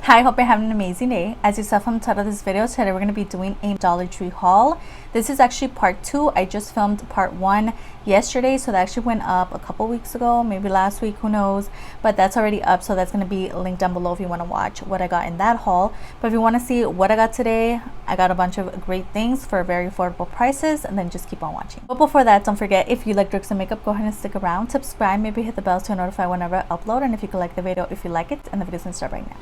Hi, hope you're having an amazing day. As you saw from the title of this video, today we're going to be doing a Dollar Tree haul. This is actually part 2. I just filmed part 1 yesterday, so that actually went up a couple weeks ago, maybe last week, who knows, but that's already up, so that's going to be linked down below if you want to watch what I got in that haul. But if you want to see what I got today, I got a bunch of great things for very affordable prices, and then just keep on watching. But before that, don't forget, if you like drinks and makeup, go ahead and stick around, subscribe, maybe hit the bell to notify whenever I upload, and if you could like the video if you like it, and the video's going to start right now.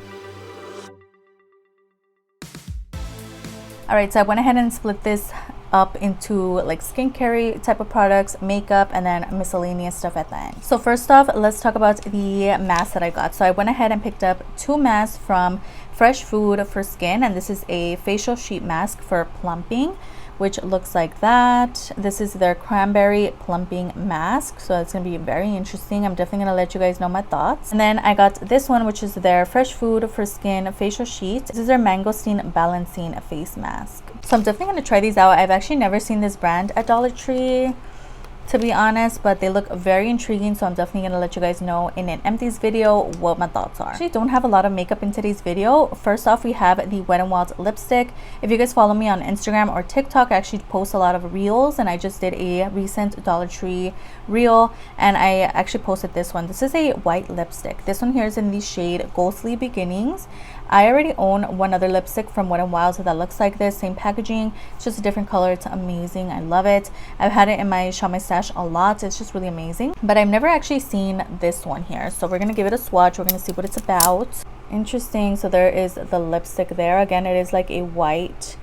Alright, so I went ahead and split this up into like skincare type of products, makeup, and then miscellaneous stuff at the end. So first off, let's talk about the mask that I got. So I went ahead and picked up 2 masks from Fresh Food for Skin, and this is a facial sheet mask for plumping, which looks like that. This is their cranberry plumping mask, so it's gonna be very interesting. I'm definitely gonna let you guys know my thoughts. And then I got this one, which is their Fresh Food for Skin facial sheet. This is their mangosteen balancing face mask. So I'm definitely gonna try these out. I've actually never seen this brand at Dollar Tree, to be honest, but they look very intriguing, so I'm definitely gonna let you guys know in an empties video what my thoughts are. Actually, don't have a lot of makeup in today's video. First off, we have the Wet n Wild lipstick. If you guys follow me on Instagram or TikTok, I actually post a lot of reels, and I just did a recent Dollar Tree reel, and I actually posted this one. This is a white lipstick. This one here is in the shade Ghostly Beginnings. I already own one other lipstick from Wet n Wild, so that looks like this, same packaging, it's just a different color. It's amazing. I love it. I've had it in my Shop My Stash a lot. It's just really amazing, but I've never actually seen this one here, so we're gonna give it a swatch. We're gonna see what it's about. Interesting. So there is the lipstick there. Again, it is like a white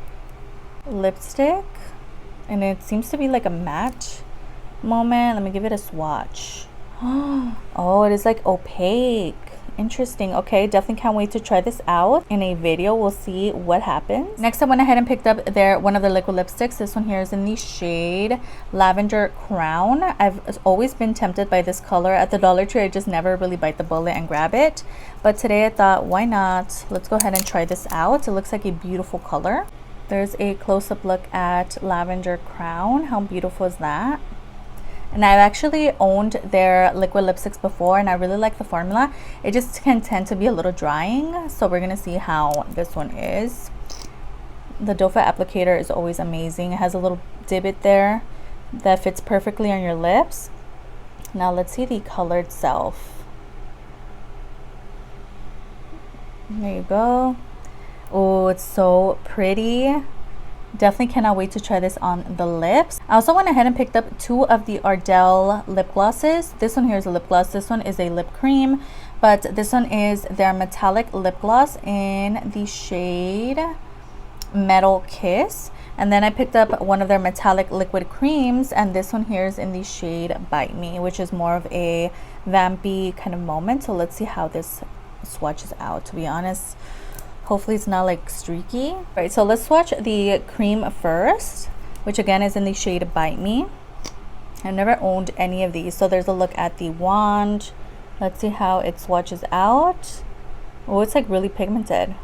lipstick, and it seems to be like a matte moment. Let me give it a swatch. Oh, it is like opaque. Interesting. Okay, definitely can't wait to try this out in a video. We'll see what happens. Next, I went ahead and picked up one of their liquid lipsticks. This one here is in the shade Lavender Crown. I've always been tempted by this color at the Dollar Tree. I just never really bite the bullet and grab it, but today I thought, why not? Let's go ahead and try this out. It looks like a beautiful color. There's a close-up look at Lavender Crown. How beautiful is that? And I've actually owned their liquid lipsticks before, and I really like the formula. It just can tend to be a little drying, so we're gonna see how this one is. The doe foot applicator is always amazing. It has a little divot there that fits perfectly on your lips. Now let's see the color itself. There you go. Oh, it's so pretty. Definitely cannot wait to try this on the lips. I also went ahead and picked up 2 of the Ardell lip glosses. This one here is a lip gloss. This one is a lip cream, but this one is their metallic lip gloss in the shade Metal Kiss. And then I picked up one of their metallic liquid creams, and this one here is in the shade Bite Me, which is more of a vampy kind of moment. So let's see how this swatches out. To be honest, hopefully it's not like streaky. All right, so let's swatch the cream first, which again is in the shade Bite Me. I've never owned any of these, so there's a look at the wand. Let's see how it swatches out. Oh, it's like really pigmented.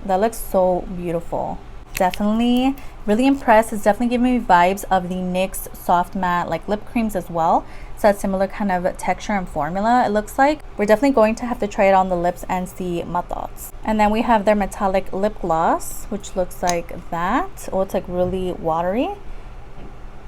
That looks so beautiful. Definitely really impressed. It's definitely giving me vibes of the NYX soft matte like lip creams as well. It's that similar kind of texture and formula, it looks like. We're definitely going to have to try it on the lips and see my thoughts. And then we have their metallic lip gloss, which looks like that. Oh, it's like really watery.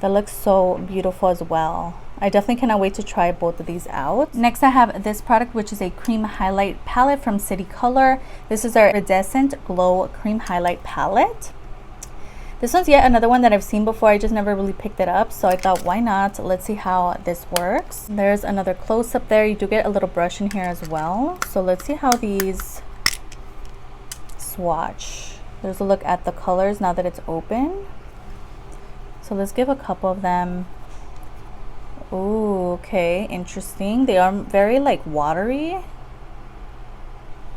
That looks so beautiful as well. I definitely cannot wait to try both of these out. Next, I have this product, which is a cream highlight palette from City Color. This is our Iridescent Glow Cream Highlight Palette. This one's yet another one that I've seen before. I just never really picked it up, so I thought, why not? Let's see how this works. There's another close-up there. You do get a little brush in here as well. So let's see how these swatch. There's a look at the colors now that it's open. So let's give a couple of them. Oh, okay, interesting. They are very like watery.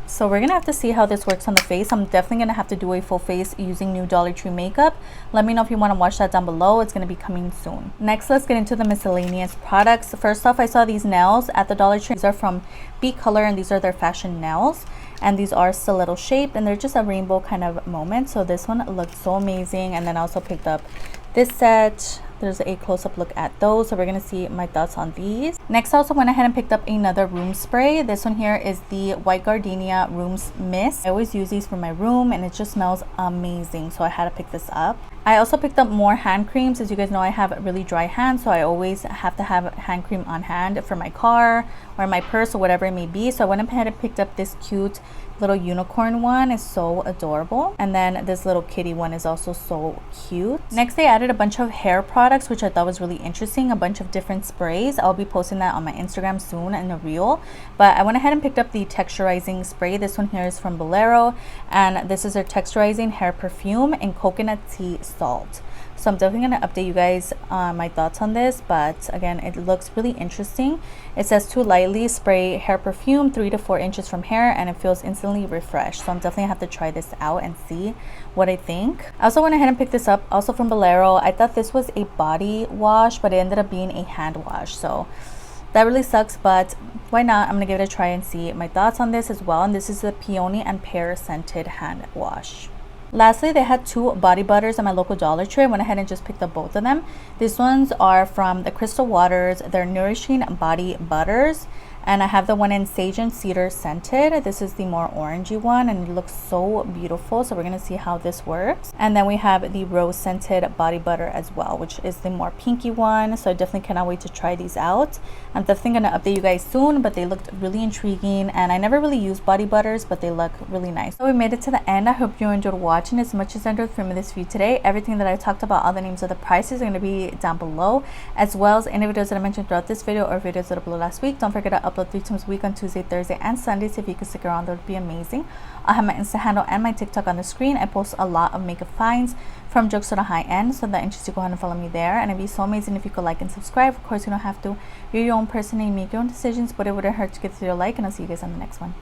So we're gonna have to see how this works on the face. I'm definitely gonna have to do a full face using new Dollar Tree makeup. Let me know if you want to watch that down below. It's gonna be coming soon. Next, let's get into the miscellaneous products. First off, I saw these nails at the Dollar Tree. These are from B Color, and these are their fashion nails, and these are stiletto shaped, and they're just a rainbow kind of moment. So this one looked so amazing. And then I also picked up this set. there's a close-up look at those. So we're gonna see my thoughts on these. Next, I also went ahead and picked up another room spray. This one here is the white gardenia room mist. I always use these for my room and it just smells amazing, so I had to pick this up. I also picked up more hand creams. As you guys know, I have really dry hands, so I always have to have hand cream on hand for my car or my purse or whatever it may be. So I went ahead and picked up this cute little unicorn one. It's so adorable. And then this little kitty one is also so cute. Next, they added a bunch of hair products, which I thought was really interesting. A bunch of different sprays. I'll be posting that on my Instagram soon in a reel. But I went ahead and picked up the texturizing spray. This one here is from Bolero, and this is their texturizing hair perfume in coconut tea salt. So I'm definitely going to update you guys on my thoughts on this, but again, it looks really interesting. It says to lightly spray hair perfume 3 to 4 inches from hair, and it feels instantly refreshed. So I'm definitely have to try this out and see what I think. I also went ahead and picked this up also from Bolero. I thought this was a body wash, but it ended up being a hand wash. So that really sucks, but why not? I'm gonna give it a try and see my thoughts on this as well. And this is the peony and pear scented hand wash. Lastly, they had 2 body butters at my local Dollar Tree. I went ahead and just picked up both of them. These ones are from the Crystal Waters. They're nourishing body butters. And I have the one in sage and cedar scented. This is the more orangey one and it looks so beautiful. So we're going to see how this works. And then we have the rose scented body butter as well, which is the more pinky one. So I definitely cannot wait to try these out. I'm definitely going to update you guys soon, but they looked really intriguing. And I never really used body butters, but they look really nice. So we made it to the end. I hope you enjoyed watching as much as I enjoyed filming this video today. Everything that I talked about, all the names of the prices are going to be down below, as well as any videos that I mentioned throughout this video or videos that I uploaded last week. Don't forget to upload 3 times a week on Tuesday, Thursday, and Sundays. If you could stick around, that would be amazing. I'll have my Insta handle and my TikTok on the screen. I post a lot of makeup finds from jokes to the high end, so that interests you, go ahead and follow me there. And it'd be so amazing if you could like and subscribe. Of course, you don't have to. You're your own person and you make your own decisions, but it wouldn't hurt to get to your like, and I'll see you guys on the next one.